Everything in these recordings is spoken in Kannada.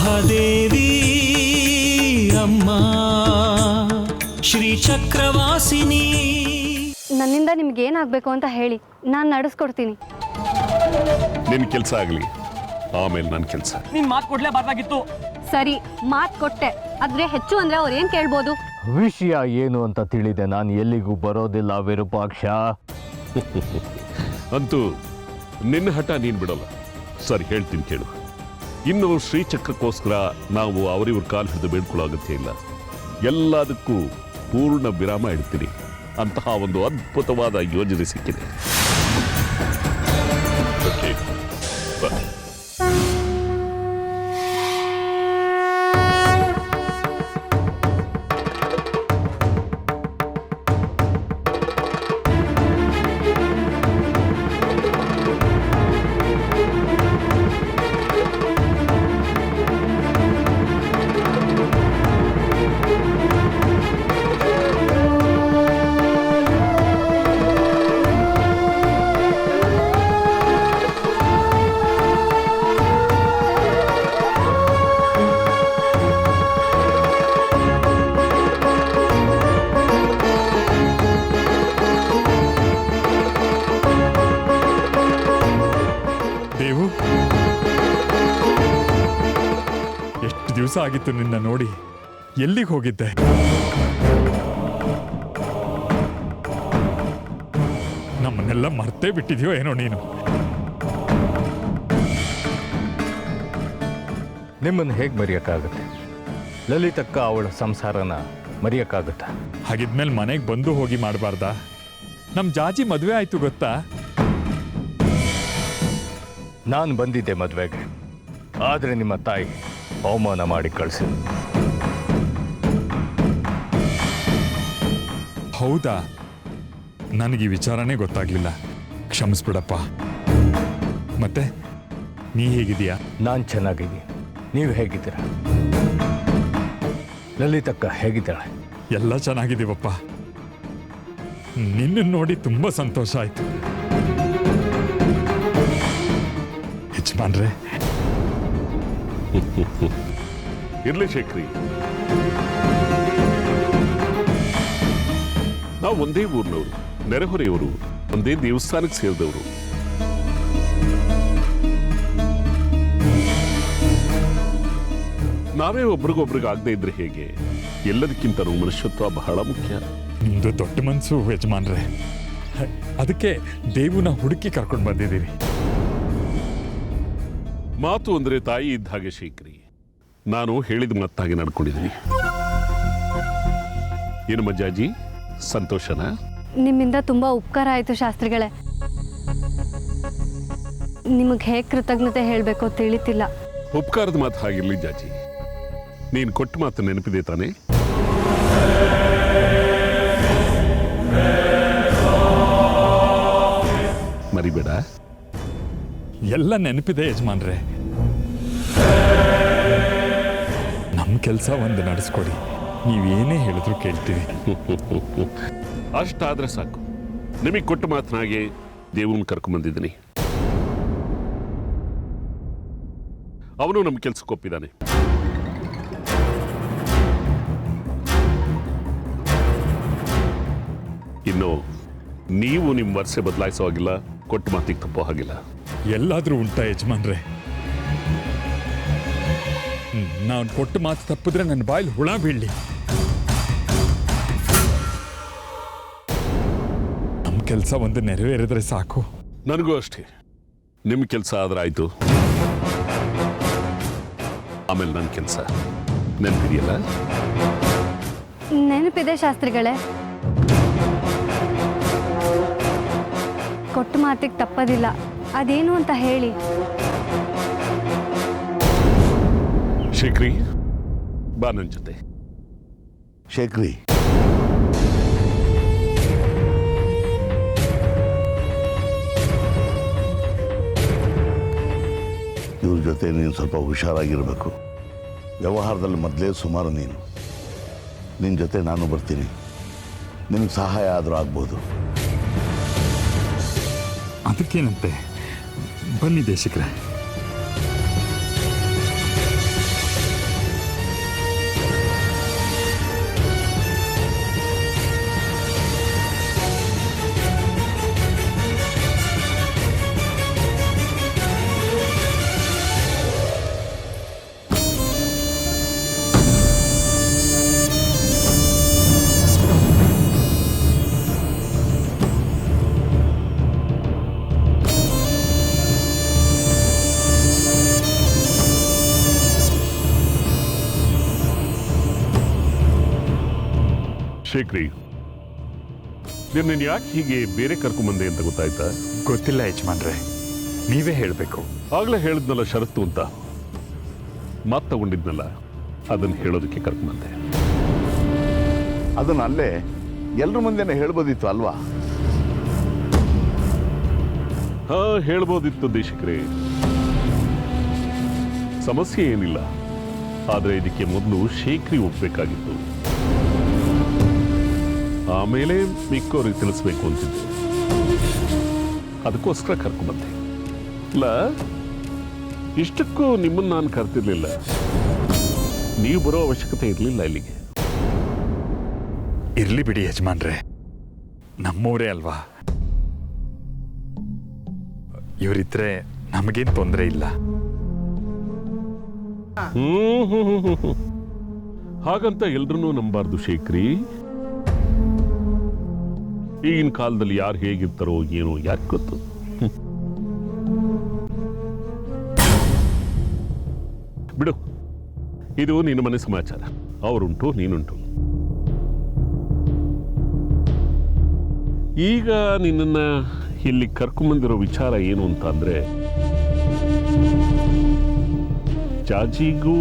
ಮಹಾದೇವಿ ಅಮ್ಮ ಶ್ರೀ ಚಕ್ರವಾಸಿನಿ. ನನ್ನಿಂದ ನಿಮ್ಗೆ ಏನಾಗಬೇಕು ಅಂತ ಹೇಳಿ, ನಾನು ನಡೆಸ್ಕೊಡ್ತೀನಿ. ನಿನ್ನ ಕೆಲಸ ಆಗಲಿ, ಆಮೇಲೆ ನನ್ನ ಕೆಲಸ. ನೀನ್ ಮಾತು ಕೊಡ್ಲೇಬಾರ್ದಾಗಿತ್ತು. ಸರಿ, ಮಾತು ಕೊಟ್ಟೆ, ಆದ್ರೆ ಹೆಚ್ಚು ಅಂದ್ರೆ ಅವ್ರು ಏನ್ ಕೇಳ್ಬೋದು? ವಿಷಯ ಏನು ಅಂತ ತಿಳಿದೆ ನಾನು ಎಲ್ಲಿಗೂ ಬರೋದಿಲ್ಲ ವಿರೂಪಾಕ್ಷ. ಅಂತೂ ನಿನ್ನ ಹಠ ನೀನು ಬಿಡೋಲ್ಲ. ಸರಿ, ಹೇಳ್ತೀನಿ ಕೇಳು. ಇನ್ನು ಶ್ರೀಚಕ್ರಕ್ಕೋಸ್ಕರ ನಾವು ಅವರಿವ್ರ ಕಾಲು ಹಿಡಿದು ಬೇಡ್ಕೊಳ್ಳೋ ಅಗತ್ಯ ಇಲ್ಲ. ಎಲ್ಲದಕ್ಕೂ ಪೂರ್ಣ ವಿರಾಮ ಇಡ್ತೀನಿ. ಅಂತಹ ಒಂದು ಅದ್ಭುತವಾದ ಯೋಜನೆ ಸಿಕ್ಕಿದೆ. ಓಕೆ, ಬಾ. ಎಷ್ಟು ದಿವಸ ಆಗಿತ್ತು ನಿನ್ನ ನೋಡಿ. ಎಲ್ಲಿಗೆ ಹೋಗಿದ್ದೆ? ನಮ್ಮನ್ನೆಲ್ಲ ಮರ್ತೇ ಬಿಟ್ಟಿದ್ಯೋ ಏನೋ ನೀನು. ನಿಮ್ಮನ್ನು ಹೇಗೆ ಮರೆಯೋಕ್ಕಾಗುತ್ತೆ? ಲಲಿತಕ್ಕ ಅವಳ ಸಂಸಾರನ ಮರೆಯೋಕ್ಕಾಗುತ್ತಾ? ಹಾಗಿದ್ಮೇಲೆ ಮನೆಗೆ ಬಂದು ಹೋಗಿ ಮಾಡಬಾರ್ದಾ? ನಮ್ಮ ಜಾಜಿ ಮದುವೆ ಆಯ್ತು ಗೊತ್ತಾ? ನಾನು ಬಂದಿದ್ದೆ ಮದುವೆಗೆ, ಆದರೆ ನಿಮ್ಮ ತಾಯಿ ಅವಮಾನ ಮಾಡಿ ಕಳಿಸಿದ್ರು. ಹೌದಾ? ನನಗೆ ಈ ವಿಚಾರನೇ ಗೊತ್ತಾಗ್ಲಿಲ್ಲ. ಕ್ಷಮಿಸ್ಬಿಡಪ್ಪ. ಮತ್ತೆ ನೀ ಹೇಗಿದೀಯಾ? ನಾನು ಚೆನ್ನಾಗಿದ್ದೀನಿ. ನೀವು ಹೇಗಿದ್ದೀರ? ಲಲಿತಕ್ಕ ಹೇಗಿದ್ದಾಳೆ? ಎಲ್ಲ ಚೆನ್ನಾಗಿದ್ದೀವಪ್ಪ. ನಿನ್ನನ್ನು ನೋಡಿ ತುಂಬಾ ಸಂತೋಷ ಆಯ್ತು. ಯಜಮಾನ್ರೆ, ಇರ್ಲಿ ಶೇಖರಿ, ನಾವು ಒಂದೇ ಊರಿನವರು, ನೆರೆಹೊರೆಯವರು, ಒಂದೇ ದೇವಸ್ಥಾನಕ್ಕೆ ಸೇರಿದವರು. ನಾವೇ ಒಬ್ರಿಗೊಬ್ರಿಗೆ ಆಗದೆ ಇದ್ರೆ ಹೇಗೆ? ಎಲ್ಲದಕ್ಕಿಂತಲೂ ಮನುಷ್ಯತ್ವ ಬಹಳ ಮುಖ್ಯ. ನಿಮ್ದು ದೊಡ್ಡ ಮನಸ್ಸು ಯಜಮಾನ್ರೆ. ಅದಕ್ಕೆ ದೇವನ ಹುಡುಕಿ ಕರ್ಕೊಂಡು ಬಂದಿದ್ದೀರಿ. ಮಾತು ಅಂದ್ರೆ ತಾಯಿ ಇದ್ದ ಹಾಗೆ ಶೇಖರಿ. ನಾನು ಹೇಳಿದ ಮತ್ತಾಗಿ ನಡ್ಕೊಂಡಿದ್ದೀನಿ. ಏನು ಮಜ್ಜಾಜಿ, ಸಂತೋಷನಾ? ನಿಮ್ಮಿಂದ ತುಂಬಾ ಉಪಕಾರ ಆಯ್ತು ಶಾಸ್ತ್ರಿಗಳೇ. ನಿಮಗೆ ಹೇಗೆ ಕೃತಜ್ಞತೆ ಹೇಳಬೇಕೋ ತಿಳಿತಿಲ್ಲ. ಉಪಕಾರದ ಮಾತು ಹಾಗಿರ್ಲಿ ಜಾಜಿ. ನೀನು ಕೊಟ್ಟ ಮಾತು ನೆನಪಿದೆ ತಾನೆ? ಮರಿಬೇಡ. ಎಲ್ಲ ನೆನಪಿದೆ ಯಜಮಾನ್ರೆ. ನಮ್ಮ ಕೆಲಸ ಒಂದು ನಡೆಸ್ಕೊಡಿ. ನೀವೇನೇ ಹೇಳಿದ್ರು ಕೇಳ್ತೀವಿ. ಅಷ್ಟಾದ್ರೆ ಸಾಕು. ನಿಮಗೆ ಕೊಟ್ಟ ಮಾತನಾಗೆ ದೇವನ ಕರ್ಕೊಂಡ್ಬಂದಿದ್ದೀನಿ. ಅವನು ನಮ್ಮ ಕೆಲ್ಸಕ್ಕೆ ಒಪ್ಪಿದ್ದಾನೆ. ಇನ್ನು ನೀವು ನಿಮ್ಮ ವರ್ಷೆ ಬದಲಾಯಿಸೋ ಹಾಗಿಲ್ಲ, ಕೊಟ್ಟ ಮಾತಿಗೆ ತಪ್ಪೋ ಹಾಗಿಲ್ಲ. ಎಲ್ಲಾದ್ರೂ ಉಂಟಾ ಯಜಮಾನ್ರೆ? ನಾನು ಕೊಟ್ಟ ಮಾತು ತಪ್ಪಿದ್ರೆ ನನ್ನ ಬಾಯಲ್ಲಿ ಹುಳ ಬೀಳಲಿ. ನಮ್ಮ ಕೆಲಸ ಒಂದು ನೆರವೇರಿದ್ರೆ ಸಾಕು. ನನಗೂ ಅಷ್ಟೇ. ನಿಮ್ಮ ಕೆಲಸ ಆದ್ರೆ ಆಯ್ತು, ಆಮೇಲೆ ನನ್ನ ಕೆಲಸ. ನೆನಪಿದೆಯಲ್ಲ? ನೆನಪಿದೆ ಶಾಸ್ತ್ರಿಗಳೇ. ಕೊಟ್ಟ ಮಾತಿಗೆ ತಪ್ಪದಿಲ್ಲ. ಅದೇನು ಅಂತ ಹೇಳಿ. ಶೇಖರಿ, ಬಾ ನನ್ನ ಜೊತೆ. ಶೇಖರಿ, ಇವ್ರ ಜೊತೆ ನೀನು ಸ್ವಲ್ಪ ಹುಷಾರಾಗಿರಬೇಕು. ವ್ಯವಹಾರದಲ್ಲಿ ಮೊದಲೇ ಸುಮಾರು ನೀನು. ನಿನ್ನ ಜೊತೆ ನಾನು ಬರ್ತೀನಿ. ನಿನಗೆ ಸಹಾಯ ಆದರೂ ಆಗ್ಬೋದು. ಅದಕ್ಕೇನಂತೆ, ಬನ್ನಿ ದೇಶಿಕರೇ. ಶೇಖರಿ, ನಿನ್ನ ಯಾಕೆ ಹೀಗೆ ಬೇರೆ ಕರ್ಕೊಂಬಂದೆ ಅಂತ ಗೊತ್ತಾಯ್ತಾ? ಗೊತ್ತಿಲ್ಲ ಯಜಮಾನ್ರೆ, ನೀವೇ ಹೇಳಬೇಕು. ಆಗ್ಲೇ ಹೇಳಿದ್ನಲ್ಲ ಷರತ್ತು ಅಂತ, ಮಾತು ತಗೊಂಡಿದ್ನಲ್ಲ ಅದನ್ನು ಹೇಳೋದಕ್ಕೆ ಕರ್ಕೊಂಬಂದೆ. ಅದನ್ನ ಅಲ್ಲೇ ಎಲ್ರ ಮುಂದೆನೆ ಹೇಳ್ಬೋದಿತ್ತು ಅಲ್ವಾ? ಹಾ, ಹೇಳ್ಬೋದಿತ್ತು ದೇಶಿಕರೇ, ಸಮಸ್ಯೆ ಏನಿಲ್ಲ. ಆದ್ರೆ ಇದಕ್ಕೆ ಮೊದಲು ಶೇಖರಿ ಒಪ್ಬೇಕಾಗಿತ್ತು, ಆಮೇಲೆ ಮಿಕ್ಕವ್ರಿಗೆ ತಿಳಿಸ್ಬೇಕು ಅಂತಿದ್ದೆ. ಅದಕ್ಕೋಸ್ಕರ ಕರ್ಕೊಂಡ್ಬಂದೆ. ಇಲ್ಲ, ಇಷ್ಟಕ್ಕೂ ನಿಮ್ಮನ್ನು ನಾನು ಕರ್ತಿರ್ಲಿಲ್ಲ, ನೀವು ಬರೋ ಅವಶ್ಯಕತೆ ಇರಲಿಲ್ಲ ಇಲ್ಲಿಗೆ. ಇರ್ಲಿ ಬಿಡಿ ಯಜಮಾನ್ರೆ, ನಮ್ಮೂರೇ ಅಲ್ವಾ, ಇವರಿದ್ರೆ ನಮಗೇನು ತೊಂದರೆ ಇಲ್ಲ. ಹಾಗಂತ ಎಲ್ರನ್ನೂ ನಂಬಾರ್ದು ಶೇಖರಿ. ಈಗಿನ ಕಾಲದಲ್ಲಿ ಯಾರು ಹೇಗಿರ್ತಾರೋ ಏನೋ ಯಾರು ಗೊತ್ತು. ಬಿಡು, ಇದು ನಿನ್ನ ಮನೆ ಸಮಾಚಾರ. ಅವರುಂಟು, ನೀನುಂಟು. ಈಗ ನಿನ್ನನ್ನ ಇಲ್ಲಿ ಕರ್ಕೊಂಬಂದಿರೋ ವಿಚಾರ ಏನು ಅಂತ ಅಂದ್ರೆ, ಜಾಜಿಗೂ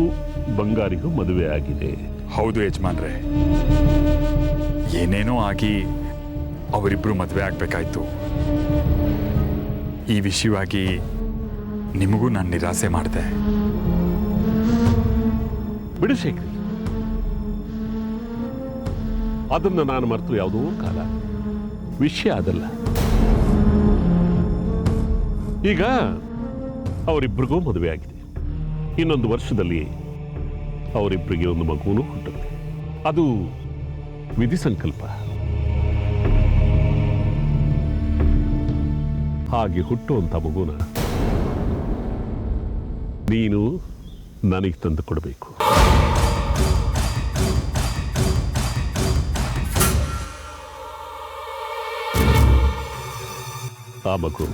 ಬಂಗಾರಿಗೂ ಮದುವೆ ಆಗಿದೆ. ಹೌದು ಯಜಮಾನ್ರೆ, ಏನೇನೋ ಆಗಿ ಅವರಿಬ್ರು ಮದುವೆ ಆಗ್ಬೇಕಾಯ್ತು. ಈ ವಿಷಯವಾಗಿ ನಿಮಗೂ ನಾನು ನಿರಾಸೆ ಮಾಡಿದೆ. ಬಿಡು ಶೇಖರಿ, ಅದನ್ನ ನಾನು ಮರೆತು ಯಾವುದೋ ಕಾಲ. ವಿಷಯ ಅದಲ್ಲ. ಈಗ ಅವರಿಬ್ಬರಿಗೂ ಮದುವೆ ಆಗಿದೆ. ಇನ್ನೊಂದು ವರ್ಷದಲ್ಲಿ ಅವರಿಬ್ಬರಿಗೆ ಒಂದು ಮಗುವೂ ಹುಟ್ಟುತ್ತೆ. ಅದು ವಿಧಿ ಸಂಕಲ್ಪ. ಹಾಗೆ ಹುಟ್ಟುವಂಥ ಮಗುನ ನೀನು ನನಗೆ ತಂದು ಕೊಡಬೇಕು. ಆ ಮಗು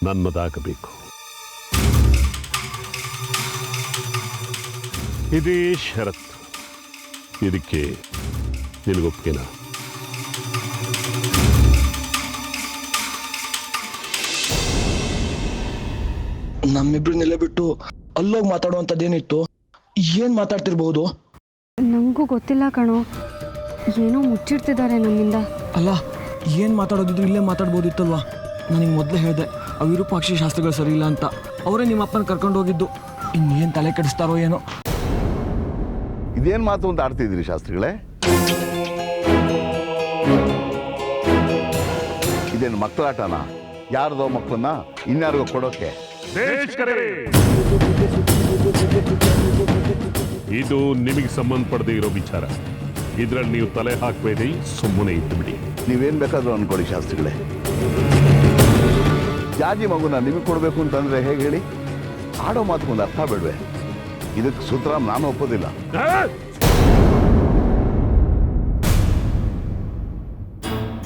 ನನ್ನದಾಗಬೇಕು. ಇದೇ ಷರತ್ತು. ಇದಕ್ಕೆ ನಿನಗೊಪ್ಪಿಗೆನಾ? ನಮ್ಮಿಬ್ರನ್ನೆಲ್ಲ ಬಿಟ್ಟು ಅಲ್ಲೋಗಿ ಮಾತಾಡುವಂಥದ್ದೇನಿತ್ತು? ಏನ್ ಮಾತಾಡ್ತಿರ್ಬಹುದು? ನನಗೂ ಗೊತ್ತಿಲ್ಲ ಕಣೋ, ಏನೋ ಮುಚ್ಚಿಡ್ತಿದ್ದಾರೆ ನಮ್ಮಿಂದ. ಅಲ್ಲ, ಏನ್ ಮಾತಾಡೋದಿದ್ರು ಇಲ್ಲೇ ಮಾತಾಡ್ಬೋದಿತ್ತಲ್ವಾ? ನನಗೆ ಮೊದಲೇ ಹೇಳಿದೆ ಆ ವಿರೂಪಾಕ್ಷಿ ಶಾಸ್ತ್ರಗಳು ಸರಿ ಇಲ್ಲ ಅಂತ. ಅವರೇ ನಿಮ್ಮ ಅಪ್ಪನ ಕರ್ಕೊಂಡು ಹೋಗಿದ್ದು. ಇನ್ನೇನು ತಲೆ ಕೆಡಿಸ್ತಾರೋ ಏನೋ. ಇದೇನು ಮಾತು ಅಂತ ಆಡ್ತಿದ್ದೀರಿ ಶಾಸ್ತ್ರಿಗಳೇ? ಇದೇನು ಮಕ್ಕಳಾಟನ? ಯಾರ್ದೋ ಮಕ್ಕಳನ್ನ ಇನ್ಯಾರಿಗೋ ಕೊಡೋಕೆ? ಇದು ನಿಮಗೆ ಸಂಬಂಧಪಡದೇ ಇರೋ ವಿಚಾರ. ಇದ್ರಲ್ಲಿ ನೀವು ತಲೆ ಹಾಕಬೇಡಿ, ಸುಮ್ಮನೆ ಇದ್ದು ಬಿಡಿ. ನೀವೇನು ಬೇಕಾದರೂ ಅನ್ಕೊಳ್ಳಿ ಶಾಸ್ತ್ರಿಗಳೇ. ಜಾಜಿ ಮಗುನ ನಿಮಗೆ ಕೊಡಬೇಕು ಅಂತಂದ್ರೆ ಹೇಗೆ ಹೇಳಿ? ಆಡೋ ಮಾತುಕೊಂದು ಅರ್ಥ ಬೇಡವೆ? ಇದಕ್ಕೆ ಸುತರಾಮ್ ನಾನು ಒಪ್ಪೋದಿಲ್ಲ.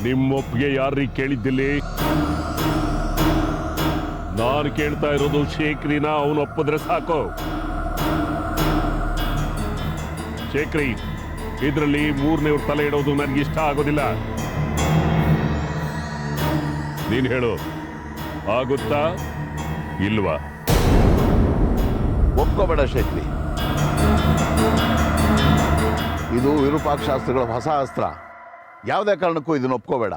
ನಿಮ್ಮೊಪ್ಪಿಗೆ ಯಾರೀ ಕೇಳಿದ್ದಿಲ್ಲಿ? ನಾನು ಕೇಳ್ತಾ ಇರೋದು ಶೇಖರಿನ. ಅವನು ಒಪ್ಪಿದ್ರೆ ಸಾಕು. ಶೇಖರಿ, ಇದರಲ್ಲಿ ಮೂರನೇವ್ರ ತಲೆ ಇಡೋದು ನನಗೆ ಇಷ್ಟ ಆಗೋದಿಲ್ಲ. ನೀನು ಹೇಳು, ಆಗುತ್ತಾ ಇಲ್ವಾ? ಒಪ್ಕೋಬೇಡ ಶೇಖರಿ. ಇದು ವಿರೂಪಾಕ್ಷ ಶಾಸ್ತ್ರಗಳ ಹೊಸ ಅಸ್ತ್ರ. ಯಾವುದೇ ಕಾರಣಕ್ಕೂ ಇದನ್ನು ಒಪ್ಕೋಬೇಡ.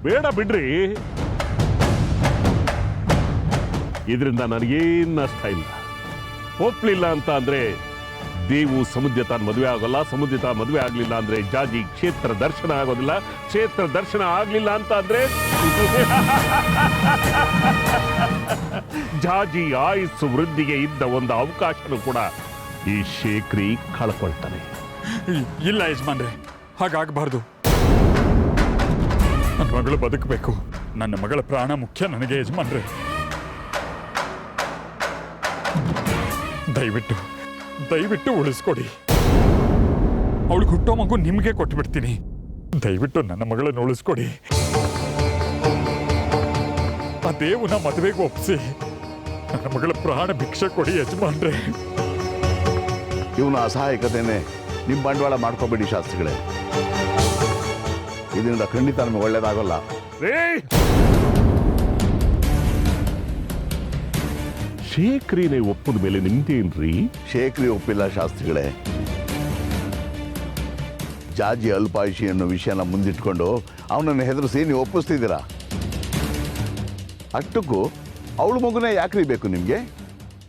ಬೇಡ ಬಿಡ್ರಿ. ಇದರಿಂದ ನನಗೇನು ನಷ್ಟ ಇಲ್ಲ. ಒಪ್ಲಿಲ್ಲ ಅಂತ ಅಂದ್ರೆ ದೇವು ಸಮುದ್ಯ ತಾನು ಮದುವೆ ಆಗೋಲ್ಲ. ಸಮುದ್ಯ ತಾನು ಮದುವೆ ಆಗ್ಲಿಲ್ಲ ಅಂದ್ರೆ ಜಾಜಿ ಕ್ಷೇತ್ರ ದರ್ಶನ ಆಗೋದಿಲ್ಲ. ಕ್ಷೇತ್ರ ದರ್ಶನ ಆಗ್ಲಿಲ್ಲ ಅಂತ ಅಂದ್ರೆ ಜಾಜಿ ಆಯುಸ್ಸು ವೃದ್ಧಿಗೆ ಇದ್ದ ಒಂದು ಅವಕಾಶನೂ ಕೂಡ ಈ ಶೇಖರಿ ಕಳ್ಕೊಳ್ತಾನೆ. ಇಲ್ಲ ಯಜಮಾನ್ರೆ, ಹಾಗಾಗಬಾರ್ದು. ನನ್ನ ಮಗಳು ಬದುಕಬೇಕು. ನನ್ನ ಮಗಳ ಪ್ರಾಣ ಮುಖ್ಯ ನನಗೆ ಯಜಮಾನ್ರೆ. ದಯವಿಟ್ಟು ದಯವಿಟ್ಟು ಉಳಿಸ್ಕೊಡಿ. ಅವಳಿಗೆ ಹುಟ್ಟೋ ಮಗು ನಿಮಗೆ ಕೊಟ್ಬಿಡ್ತೀನಿ. ದಯವಿಟ್ಟು ನನ್ನ ಮಗಳನ್ನು ಉಳಿಸ್ಕೊಡಿ. ಆ ದೇವನ ಮದುವೆಗೆ ಒಪ್ಪಿಸಿ ನನ್ನ ಮಗಳ ಪ್ರಾಣ ಭಿಕ್ಷೆ ಕೊಡಿ ಯಜಮಾನ್ರೆ. ಇವನ ಅಸಹಾಯಕತೆಯೇ ನಿಮ್ಮ ಬಂಡವಾಳ ಮಾಡ್ಕೋಬೇಡಿ ಶಾಸ್ತ್ರಿಗಳೇ. ಇದರಿಂದ ಖಂಡಿತ ನಮಗೆ ಒಳ್ಳೇದಾಗಲ್ಲ. ಶೇಖರಿನೇ ಒಪ್ಪದ ಮೇಲೆ ನಿಮ್ದೇನ್ರಿ? ಶೇಖರಿ ಒಪ್ಪಿಲ್ಲ ಶಾಸ್ತ್ರಿಗಳೇ. ಜಾಜಿ ಅಲ್ಪಾಯುಷಿ ಅನ್ನೋ ವಿಷಯನ ಮುಂದಿಟ್ಕೊಂಡು ಅವನನ್ನು ಹೆದರಿಸಿ ನೀವು ಒಪ್ಪಿಸ್ತಿದ್ದೀರಾ. ಅಷ್ಟಕ್ಕೂ ಅವಳ ಮಗುನೇ ಯಾಕ್ರಿ ಬೇಕು ನಿಮಗೆ?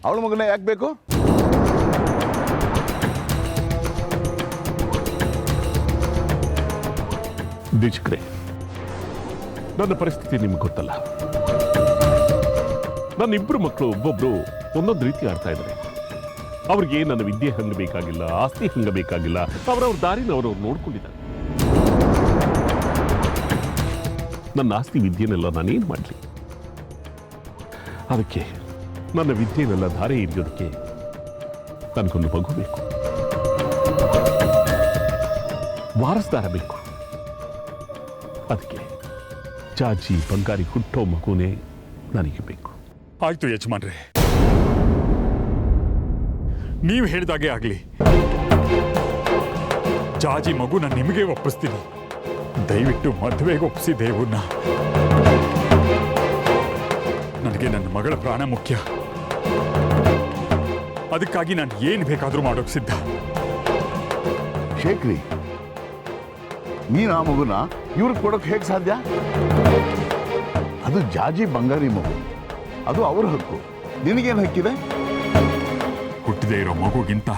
ಅವಳ ಮಗುನೇ ಯಾಕೆ ಬೇಕು? ದೀಕ್ಷಕ್ರೆ, ನನ್ನ ಪರಿಸ್ಥಿತಿ ನಿಮ್ಗೆ ಗೊತ್ತಲ್ಲ. ನನ್ನ ಇಬ್ಬರು ಮಕ್ಕಳು ಒಬ್ಬೊಬ್ರು ಒಂದೊಂದು ರೀತಿ ಆಡ್ತಾ ಇದ್ದಾರೆ. ಅವ್ರಿಗೆ ನನ್ನ ವಿದ್ಯೆ ಹಂಗ ಬೇಕಾಗಿಲ್ಲ, ಆಸ್ತಿ ಹಂಗ ಬೇಕಾಗಿಲ್ಲ. ಅವರವ್ರ ದಾರಿನ ಅವರವ್ರು ನೋಡ್ಕೊಂಡಿದ್ದಾರೆ. ನನ್ನ ಆಸ್ತಿ ವಿದ್ಯೆನೆಲ್ಲ ನಾನೇನು ಮಾಡಲಿ? ಅದಕ್ಕೆ ನನ್ನ ವಿದ್ಯೆನೆಲ್ಲ ಧಾರೆ ಹಿಡಿಯೋದಕ್ಕೆ ನನಗೊಂದು ಮಗು ಬೇಕು, ವಾರಸ್ದಾರ ಬೇಕು. ಅದಕ್ಕೆ ಜಾಜಿ ಬಂಗಾರಿ ಹುಟ್ಟೋ ಮಗುನೇ ನನಗೆ ಬೇಕು. ಆಯ್ತು ಯಜಮಾನ್ರೆ, ನೀವು ಹೇಳಿದಾಗೆ ಆಗ್ಲಿ. ಜಾಜಿ ಮಗು ನಾನು ನಿಮಗೆ ಒಪ್ಪಿಸ್ತೀನಿ. ದಯವಿಟ್ಟು ಮದುವೆಗೆ ಒಪ್ಪಿಸಿ ದೇವನ್ನ. ನನಗೆ ನನ್ನ ಮಗಳ ಪ್ರಾಣ ಮುಖ್ಯ. ಅದಕ್ಕಾಗಿ ನಾನು ಏನು ಬೇಕಾದರೂ ಮಾಡೋಕೆ ಸಿದ್ಧ. ಶೇಖರಿ, ನೀನು ಆ ಮಗುನ ಇವ್ರಿಗೆ ಕೊಡೋಕೆ ಹೇಗೆ ಸಾಧ್ಯ? ಅದು ಜಾಜಿ ಬಂಗಾರಿ ಮಗು, ಅದು ಅವ್ರ ಹಕ್ಕು. ನಿನಗೇನು ಹಕ್ಕಿದೆ? ಹುಟ್ಟಿದೇ ಇರೋ ಮಗುಗಿಂತ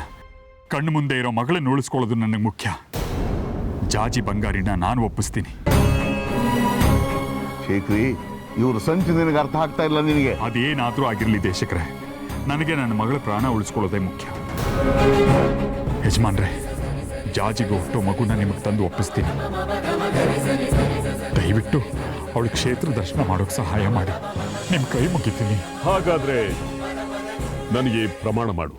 ಕಣ್ಣು ಮುಂದೆ ಇರೋ ಮಗಳನ್ನ ಉಳಿಸ್ಕೊಳ್ಳೋದು ನನಗೆ ಮುಖ್ಯ. ಜಾಜಿ ಬಂಗಾರಿನ ನಾನು ಒಪ್ಪಿಸ್ತೀನಿ. ಶೇಖರಿ, ಇವ್ರ ಸಂಚು ನಿನಗೆ ಅರ್ಥ ಆಗ್ತಾ ಇಲ್ಲ. ನಿನಗೆ ಅದೇನಾದರೂ ಆಗಿರಲಿ ದೇಶಕ್ರೆ, ನನಗೆ ನನ್ನ ಮಗಳ ಪ್ರಾಣ ಉಳಿಸ್ಕೊಳ್ಳೋದೇ ಮುಖ್ಯ. ಯಜಮಾನ್ರೆ, ಜಾಜಿಗೆ ಹುಟ್ಟೋ ಮಗುನ ನಿಮಗೆ ತಂದು ಒಪ್ಪಿಸ್ತೀನಿ. ದಯವಿಟ್ಟು ಅವಳು ಕ್ಷೇತ್ರ ದರ್ಶನ ಮಾಡೋಕೆ ಸಹಾಯ ಮಾಡಿ. ನಿಮ್ಮ ಕೈ ಮುಗಿತೀನಿ. ಹಾಗಾದ್ರೆ ನನಗೆ ಪ್ರಮಾಣ ಮಾಡು.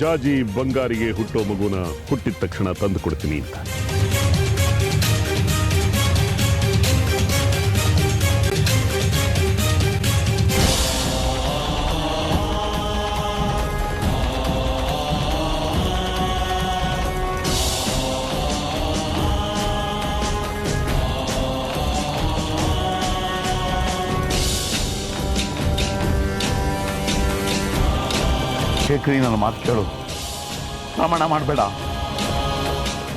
ಜಾಜಿ ಬಂಗಾರಿಗೆ ಹುಟ್ಟೋ ಮಗುನ ಹುಟ್ಟಿದ ತಕ್ಷಣ ತಂದು ಕೊಡ್ತೀನಿ ಅಂತ. ಶೇಖರಿ, ನನ್ನ ಮಾತು ಕೇಳು. ಪ್ರಮಾಣ ಮಾಡಬೇಡ.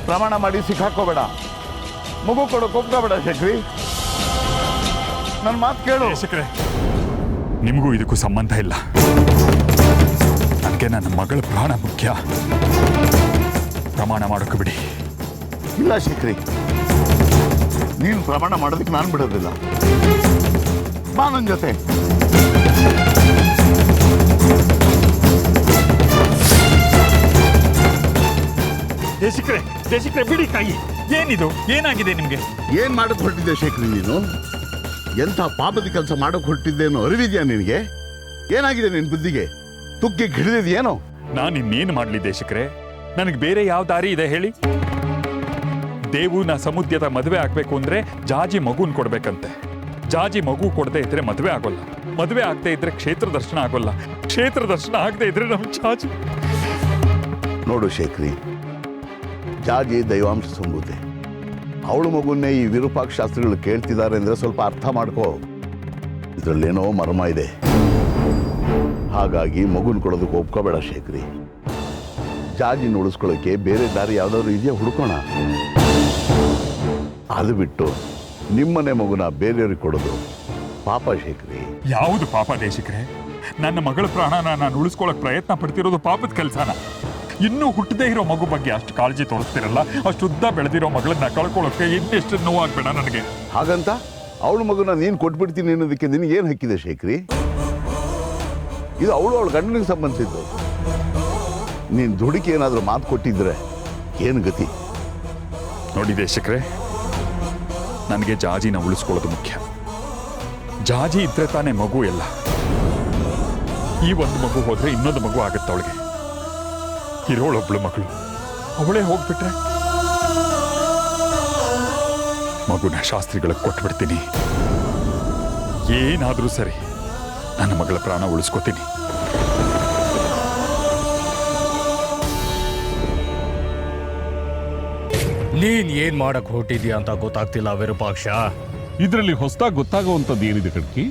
ಪ್ರಮಾಣ ಮಾಡಿ ಸಿಕ್ಕಾಕೋಬೇಡ. ಮಗು ಕೊಡೋಕೆ ಒಪ್ಕೋಬೇಡ ಶೇಖರಿ. ನನ್ನ ಮಾತು ಕೇಳು. ದೇಶಕ್ರೆ, ನಿಮಗೂ ಇದಕ್ಕೂ ಸಂಬಂಧ ಇಲ್ಲ. ನನಗೆ ನನ್ನ ಮಗಳ ಪ್ರಾಣ ಮುಖ್ಯ. ಪ್ರಮಾಣ ಮಾಡೋಕೆ ಬಿಡಿ. ಇಲ್ಲ ಶೇಖರಿ, ನೀನು ಪ್ರಮಾಣ ಮಾಡೋದಕ್ಕೆ ನಾನು ಬಿಡೋದಿಲ್ಲ. ಬಾ ನನ್ನ ಜೊತೆ. ದೇಶಕ್ರೆ ಬಿಡಿ ಕೈ. ಏನಿದು? ಏನಾಗಿದೆ ನಿಮ್ಗೆ? ಏನ್ ಮಾಡಕ್ ಹೊರಟಿದ್ದೆ ಶೇಖರಿ ನೀನು? ಎಂಥ ಪಾಪದ ಕೆಲಸ ಮಾಡಕ್ ಹೊರಟಿದ್ದೇನೋ ಅರಿವಿದ್ಯಾ ನಿನಗೆ? ಏನಾಗಿದೆ ನಿನ್ ಬುದ್ಧಿಗೆ? ತುಕ್ಕಿ ಹಿಡಿದಿದ್ಯೇನೋ? ನಾನು ಇನ್ನೇನು ಮಾಡ್ಲಿ ದೇಶಕ್ರೆ? ನನಗೆ ಬೇರೆ ಯಾವ ದಾರಿ ಇದೆ ಹೇಳಿ? ದೇವು ನಾ ಸಮುದ್ರದ ಮದುವೆ ಆಗ್ಬೇಕು ಅಂದ್ರೆ ಜಾಜಿ ಮಗುನ್ ಕೊಡ್ಬೇಕಂತೆ. ಜಾಜಿ ಮಗು ಕೊಡದೆ ಇದ್ರೆ ಮದುವೆ ಆಗೋಲ್ಲ. ಮದುವೆ ಆಗದೆ ಇದ್ರೆ ಕ್ಷೇತ್ರ ದರ್ಶನ ಆಗೋಲ್ಲ. ಕ್ಷೇತ್ರ ದರ್ಶನ ಆಗದೆ ಇದ್ರೆ ನಮ್ಮ ಜಾಜಿ. ನೋಡು ಶೇಖರಿ, ಜಾಜಿ ದೈವಾಂಶ ಸಂಬೂತೆ. ಅವಳು ಮಗುನ್ನೇ ಈ ವಿರೂಪಾಕ್ಷ ಶಾಸ್ತ್ರಿಗಳು ಕೇಳ್ತಿದ್ದಾರೆ ಅಂದ್ರೆ ಸ್ವಲ್ಪ ಅರ್ಥ ಮಾಡ್ಕೋ. ಇದರಲ್ಲೇನೋ ಮರ್ಮ ಇದೆ. ಹಾಗಾಗಿ ಮಗುನ್ ಕೊಡೋದಕ್ಕೆ ಒಪ್ಕೋಬೇಡ ಶೇಖರಿ. ಜಾಜಿನ ಉಳಿಸ್ಕೊಳ್ಳೋಕೆ ಬೇರೆ ದಾರಿ ಯಾವ್ದಾದ್ರು ಇದೆಯಾ ಹುಡ್ಕೋಣ. ಅದು ಬಿಟ್ಟು ನಿಮ್ಮನೆ ಮಗುನ ಬೇರೆಯವ್ರಿಗೆ ಕೊಡೋದು ಪಾಪ ಶೇಖರಿ. ಯಾವುದು ಪಾಪ ದೇಶಕ್ರೆ? ನನ್ನ ಮಗಳ ಪ್ರಾಣನ ನಾನು ಉಳಿಸ್ಕೊಳ್ಳೋಕೆ ಪ್ರಯತ್ನ ಪಡ್ತಿರೋದು ಪಾಪದ ಕೆಲಸನ. ಇನ್ನೂ ಹುಟ್ಟದೇ ಇರೋ ಮಗು ಬಗ್ಗೆ ಅಷ್ಟು ಕಾಳಜಿ ತೋರಿಸ್ತಿರಲ್ಲ. ಅಷ್ಟು ಉದ್ದ ಬೆಳೆದಿರೋ ಮಗಳನ್ನ ಕಳ್ಕೊಳ್ಳೋಕೆ ಇನ್ನೆಷ್ಟು ನೋವಾಗ್ಬೇಡ ನನಗೆ. ಹಾಗಂತ ಅವಳ ಮಗುನ ನೀನು ಕೊಟ್ಬಿಡ್ತೀನಿ ಅನ್ನೋದಕ್ಕೆ ನಿನಗೇನು ಹಕ್ಕಿದೆ ಶೇಖರಿ? ಇದು ಅವಳ ಗಂಡನಿಗೆ ಸಂಬಂಧಿಸಿದ್ದು. ನೀನು ದುಡುಕಿ ಏನಾದರೂ ಮಾತು ಕೊಟ್ಟಿದ್ರೆ ಏನು ಗತಿ? ನೋಡಿ ದೇಶಕ್ರೆ, ನನಗೆ ಜಾಜಿನ ಉಳಿಸ್ಕೊಳ್ಳೋದು ಮುಖ್ಯ. ಜಾಜಿ ಇದ್ರೆ ತಾನೇ ಮಗು ಎಲ್ಲ. ಈ ಒಂದು ಮಗು ಹೋದ್ರೆ ಇನ್ನೊಂದು ಮಗು ಆಗುತ್ತೆ ಅವಳಿಗೆ. ಇರೋಳೊಬ್ಳು ಮಗಳು, ಅವಳೇ ಹೋಗ್ಬಿಟ್ರೆ ಮಗುನ ಶಾಸ್ತ್ರಿಗಳಿಗೆ ಕೊಟ್ಬಿಡ್ತೀನಿ. ಏನಾದರೂ ಸರಿ ನನ್ನ ಮಗಳ ಪ್ರಾಣ ಉಳಿಸ್ಕೋತೀನಿ. ನೀನ್ ಏನ್ ಮಾಡಕ್ ಹೊರಟಿದ್ಯಾ ಅಂತ ಗೊತ್ತಾಗ್ತಿಲ್ಲ ವಿರೂಪಾಕ್ಷ. ಇದರಲ್ಲಿ ಹೊಸದಾಗಿ ಗೊತ್ತಾಗುವಂಥದ್ದು ಏನಿದೆ ಕಡ್ಕಿ?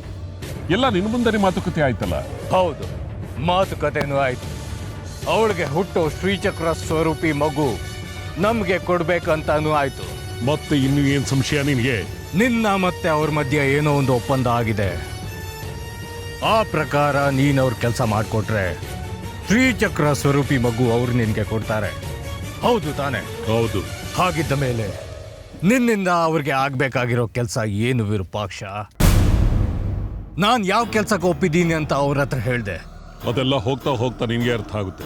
ಎಲ್ಲ ನಿನ್ನ ಮುಂದೆ ಮಾತುಕತೆ ಆಯ್ತಲ್ಲ. ಹೌದು, ಮಾತುಕತೆನೂ ಆಯ್ತು. ಅವಳಿಗೆ ಹುಟ್ಟೋ ಶ್ರೀಚಕ್ರ ಸ್ವರೂಪಿ ಮಗು ನಮ್ಗೆ ಕೊಡ್ಬೇಕಂತಾನೂ ಆಯ್ತು. ಮತ್ತೆ ಇನ್ನು ಏನ್ ಸಂಶಯ ನಿನಗೆ? ನಿನ್ನ ಮತ್ತೆ ಅವ್ರ ಮಧ್ಯೆ ಏನೋ ಒಂದು ಒಪ್ಪಂದ ಆಗಿದೆ. ಆ ಪ್ರಕಾರ ನೀನ್ ಅವ್ರ ಕೆಲಸ ಮಾಡಿಕೊಟ್ರೆ ಶ್ರೀಚಕ್ರ ಸ್ವರೂಪಿ ಮಗು ಅವ್ರು ನಿನ್ಗೆ ಕೊಡ್ತಾರೆ. ಹೌದು ತಾನೆ? ಹೌದು. ಹಾಗಿದ್ದ ಮೇಲೆ ನಿನ್ನಿಂದ ಅವ್ರಿಗೆ ಆಗ್ಬೇಕಾಗಿರೋ ಕೆಲಸ ಏನು ವಿರೂಪಾಕ್ಷ? ನಾನ್ ಯಾವ ಕೆಲ್ಸಕ್ಕೆ ಒಪ್ಪಿದ್ದೀನಿ ಅಂತ ಅವ್ರ ಹತ್ರ ಹೇಳ್ದೆ. ಅದೆಲ್ಲ ಹೋಗ್ತಾ ಹೋಗ್ತಾ ನಿನ್ಗೆ ಅರ್ಥ ಆಗುತ್ತೆ.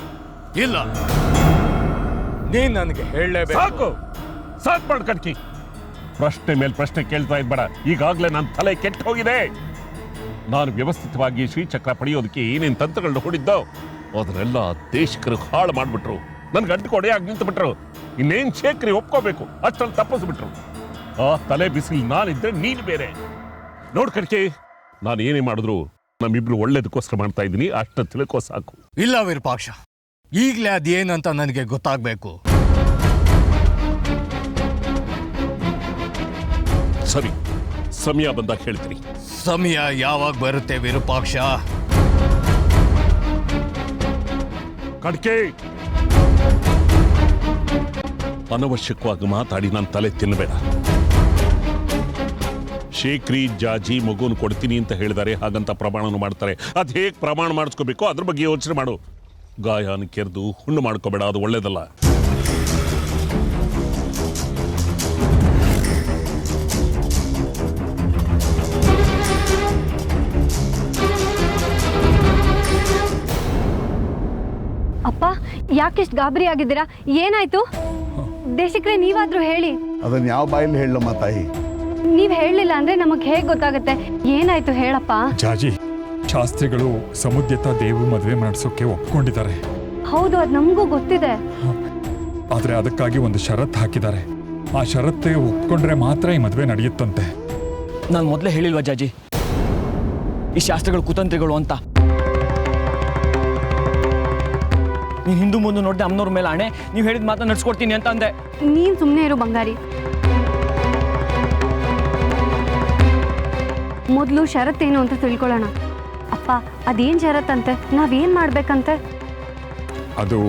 ಇಲ್ಲ, ನೀನ್ ನನಗೆ ಹೇಳಲೇಬೇಕು. ಸಾಕು ಮಾಡ್ ಕಡ್ಕಿ. ಪ್ರಶ್ನೆ ಮೇಲೆ ಪ್ರಶ್ನೆ ಕೇಳ್ತಾ ಇದ್ಬೇಡ. ಈಗಾಗಲೇ ನನ್ನ ತಲೆ ಕೆಟ್ಟು ಹೋಗಿದೆ. ನಾನು ವ್ಯವಸ್ಥಿತವಾಗಿ ಶ್ರೀಚಕ್ರ ಪಡೆಯೋದಕ್ಕೆ ಏನೇನು ತಂತ್ರಗಳನ್ನ ಹೂಡಿದ್ದೋ ಅದನ್ನೆಲ್ಲ ದೇಶಕರು ಹಾಳು ಮಾಡ್ಬಿಟ್ರು. ನನ್ಗೆ ಅಂಟು ಕೊಡೆಯಾಗಿ ನಿಂತುಬಿಟ್ರು. ಇನ್ನೇನ್ ಶೇಖರಿ ಒಪ್ಕೋಬೇಕು ಅಷ್ಟರಲ್ಲಿ ತಪ್ಪಿಸ್ಬಿಟ್ರು. ಆ ತಲೆ ಬಿಸಿಲು ನಾನಿದ್ರೆ ನೀನು ಬೇರೆ. ನೋಡ್ ಕಡ್ಕಿ, ನಾನು ಏನೇ ಮಾಡಿದ್ರು ನಮ್ಮಿಬ್ರು ಒಳ್ಳೇದಕ್ಕೋಸ್ಕರ ಮಾಡ್ತಾ ಇದ್ದೀನಿ, ಅಷ್ಟ ತಿಳ್ಕೋ ಸಾಕು. ಇಲ್ಲ ವಿರೂಪಾಕ್ಷ, ಈಗಲೇ ಅದೇನಂತ ನನಗೆ ಗೊತ್ತಾಗ್ಬೇಕು. ಸರಿ, ಸಮಯ ಬಂದಾಗ ಹೇಳ್ತೀನಿ. ಸಮಯ ಯಾವಾಗ ಬರುತ್ತೆ ವಿರೂಪಾಕ್ಷ? ಕಡ್ಕೆ, ಅನವಶ್ಯಕವಾಗಿ ಮಾತಾಡಿ ನನ್ನ ತಲೆ ತಿನ್ನಬೇಡ. ಶೇಖರಿ ಜಾಜಿ ಮಗುನ್ ಕೊಡ್ತೀನಿ ಅಂತ ಹೇಳಿದಾರೆ, ಹಾಗಂತ ಪ್ರಮಾಣನು ಮಾಡ್ತಾರೆ. ಅದು ಹೇಗೆ ಪ್ರಮಾಣ ಮಾಡಿಸ್ಕೋಬೇಕು ಅದ್ರ ಬಗ್ಗೆ ಯೋಚನೆ ಮಾಡು. ಗಾಯನ ಕೆರೆದು ಹುಣ್ಣು ಮಾಡ್ಕೋಬೇಡ, ಅದು ಒಳ್ಳೇದಲ್ಲ. ಅಪ್ಪ, ಯಾಕೆಷ್ಟು ಗಾಬರಿ ಆಗಿದ್ದೀರಾ? ಏನಾಯ್ತು? ದೇಶಕ್ರೆ ನೀವಾದ್ರೂ ಹೇಳಿ. ಅದನ್ನ ಯಾವ ಬಾಯಲ್ಲಿ ಹೇಳಮ್ಮ ತಾಯಿ? ನೀವ್ ಹೇಳಲಿಲ್ಲ ಅಂದ್ರೆ ನಮಗ್ ಹೇಗ್ ಗೊತ್ತಾಗುತ್ತೆ? ಏನಾಯ್ತು ಹೇಳಪ್ಪ. ಜಾಜಿ, ಶಾಸ್ತ್ರಿಗಳು ಸಮುದ್ಯತ ದೇವು ಮದುವೆ ಮಾಡಿಸೋಕೆ ಒಪ್ಕೊಂಡಿದ್ದಾರೆ. ಹೌದು, ಅದ್ ನಮಗೂ ಗೊತ್ತಿದೆ. ಆದ್ರೆ ಅದಕ್ಕಾಗಿ ಒಂದು ಷರತ್ತು ಹಾಕಿದ್ದಾರೆ. ಆ ಷರತ್ತಿಗೆ ಒಪ್ಕೊಂಡ್ರೆ ಮಾತ್ರ ಈ ಮದುವೆ ನಡೆಯುತ್ತಂತೆ. ನಾನು ಮೊದಲೇ ಹೇಳಿಲ್ವಾ ಜಾಜಿ, ಈ ಶಾಸ್ತ್ರಗಳು ಕುತಂತ್ರಿಗಳು ಅಂತ? ನೀನು ಹಿಂದೂ ಮುಂದೆ ನೋಡಿದೆ ಅಮ್ಮನವ್ರ ಮೇಲೆ ಆಣೆ, ನೀವು ಹೇಳಿದ ಮಾತನ್ನ ನಡ್ಸ್ಕೊಡ್ತೀನಿ ಅಂತ ಅಂದೆ. ನೀನ್ ಸುಮ್ಮನೆ ಇರು ಬಂಗಾರಿ. ಮೊದಲು ಷರತ್ತೇನು ಅಂತ ತಿಳ್ಕೊಳ್ಳೋಣ. ಅಪ್ಪ, ಅದೇನ್ ಷರತ್ತಂತೆ? ನಾವೇನ್ ಮಾಡ್ಬೇಕಂತೆ? ಅದು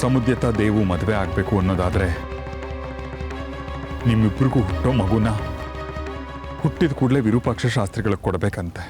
ಸಮುದ್ಯತ ದೇವು ಮದುವೆ ಆಗಬೇಕು ಅನ್ನೋದಾದ್ರೆ ನಿಮ್ಮಿಬ್ಬರಿಗೂ ಹುಟ್ಟೋ ಮಗುನ ಹುಟ್ಟಿದ ಕೂಡಲೇ ವಿರೂಪಾಕ್ಷ ಶಾಸ್ತ್ರಿಗಳಿಗೆ ಕೊಡಬೇಕಂತೆ.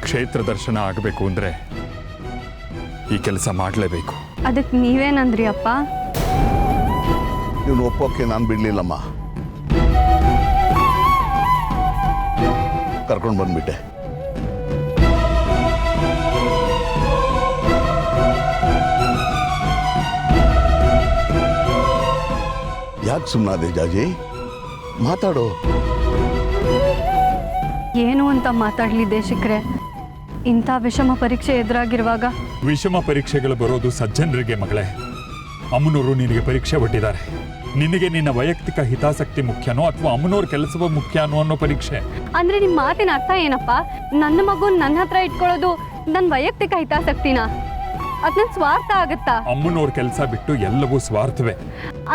ಕ್ಷೇತ್ರ ದರ್ಶನ ಆಗಬೇಕು ಅಂದ್ರೆ ಈ ಕೆಲಸ ಮಾಡಲೇಬೇಕು. ಅದಕ್ಕೆ ನೀವೇನಂದ್ರಿ ಅಪ್ಪ? ಇವನು ಒಪ್ಪೋಕೆ ನಾನು ಬಿಡ್ಲಿಲ್ಲಮ್ಮ, ಕರ್ಕೊಂಡು ಬಂದ್ಬಿಟ್ಟೆ. ಯಾಕೆ ಸುಮ್ಮನಾದೆ ಜಾಜಿ? ಮಾತಾಡು. ಏನು ಅಂತ ಮಾತಾಡ್ಲಿ ದೇಶಕ್ರೆ? ಇಂಥ ವಿಷಮ ಪರೀಕ್ಷೆ ಎದುರಾಗಿರುವಾಗ. ವಿಷಮ ಪರೀಕ್ಷೆಗಳು ಬರೋದು ಸಜ್ಜನರಿಗೆ ಮಗಳೇ. ಅಮ್ಮನವರು ನಿನಗೆ ಪರೀಕ್ಷೆ ಒಡ್ಡಿದ್ದಾರೆ. ನಿನಗೆ ನಿನ್ನ ವೈಯಕ್ತಿಕ ಹಿತಾಸಕ್ತಿ ಮುಖ್ಯನೋ ಅಥವಾ ಅಮ್ಮನವ್ರ ಕೆಲಸವ ಮುಖ್ಯನೋ ಅನ್ನೋ ಪರೀಕ್ಷೆ. ಅಂದ್ರೆ ನಿಮ್ಮ ಮಾತಿನ ಅರ್ಥ ಏನಪ್ಪ? ನನ್ನ ಮಗುನ್ ನನ್ನ ಹತ್ರ ಇಟ್ಕೊಳ್ಳೋದು ನನ್ನ ವೈಯಕ್ತಿಕ ಹಿತಾಸಕ್ತಿನ? ಅದ್ ನನ್ ಸ್ವಾರ್ಥ ಆಗತ್ತಾ? ಅಮ್ಮನವ್ರ ಕೆಲಸ ಬಿಟ್ಟು ಎಲ್ಲವೂ ಸ್ವಾರ್ಥವೇ.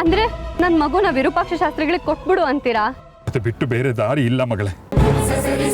ಅಂದ್ರೆ ನನ್ನ ಮಗುನ ವಿರೂಪಾಕ್ಷ ಶಾಸ್ತ್ರಿಗಳಿಗೆ ಕೊಟ್ಬಿಡು ಅಂತೀರಾ? ಅದು ಬಿಟ್ಟು ಬೇರೆ ದಾರಿ ಇಲ್ಲ ಮಗಳೇ. ಸರಿ